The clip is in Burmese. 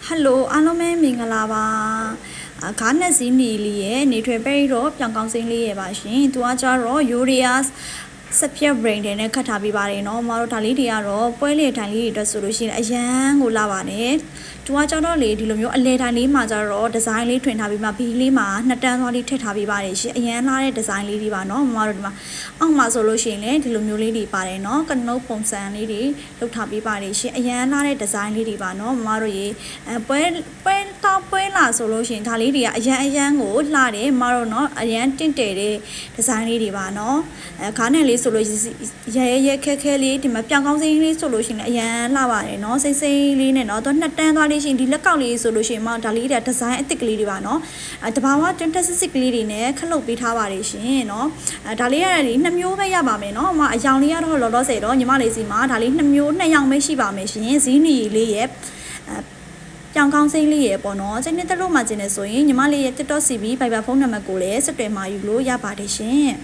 Hello အားလုံးပဲမင်္ဂလာပါခါနဲ့စီးနီလေးရဲ့နေထွေပဲတော့ပြောင်ကောင်းစိမ့်လေးရဲ့ပါရှင်သူကကြတော့ Ureas စပြက် brain တွေနဲ့ခတ်ထားပေးပါတယ်เนาะမတို့ဒါလေးတွေကတော့ပွဲလေထိုင်လေးတွေအတွက်ဆိုလို့ရှိရင်အရန်ကိုလာပါတယ်သူကကြတော့လေဒီလိုမျိုးအလဲထိုင်လေးမှာကြတော့ဒီဇိုင်းလေးထွင်ထားပြီးမှဘီလေးမှာနှစ်တန်းသွားလေးထည့်ထားပေးပါတယ်ရှင်အရန်လာတဲ့ဒီဇိုင်းလေးတွေပါเนาะမတို့ဒီမှာအောက်မှာဆိုလို့ရှိရင်လည်းဒီလိုမျိုးလေးတွေပါတယ်เนาะကနုတ်ပုံစံလေးတွေလုပ်ထားပေးပါတယ်ရှင်အရန်လာတဲ့ဒီဇိုင်းလေးတွေပါเนาะမတို့ရေပွဲလာဆိုလို့ရှိရင်ဒါလေးတွေကအရန်ကိုလှတယ်မတို့เนาะအရန်တင့်တယ်တဲ့ဒီဇိုင်းလေးတွေပါเนาะခါနဲ့လေးဆိုလို့ရဲခဲလေးဒီမှာပြောင်ကောင်းစိမ့်လေးဆိုလို့ရှိရင်အရန်လှပါတယ်เนาะစိမ့်လေးနဲ့เนาะတော့နှစ်တန်းသွားလေးရှိရင်ဒီလက်ကောက်လေးဆိုလို့ရှိရင်မဒါလေးတွေဒီဇိုင်းအစ်စ်ကလေးတွေပါเนาะတဘာဝတွန်းတက်စစ်ကလေးတွေနဲ့ခလုတ်ပေးထားပါတယ်ရှင်เนาะဒါလေးရတယ်နှစ်မျိုးပဲရပါမယ်เนาะအရောင်လေးကတော့လောလောဆယ်တော့ညီမလေးစီမှာဒါလေးနှစ်ရောင်ပဲရှိပါမယ်ရှင်ဇီးနီလေးရဲ့ပြောင်ကောင်းစိမ့်လေးရဲ့ပေါ့နော်ကျင်းတဲ့လို့မှကျင်းနေဆိုရင်ညီမလေးရဲ့ TikTok CB Viber ဖုန်းနံပါတ်ကိုလည်းဆက်သွယ်မှာယူလို့ရပါတယ်ရှင်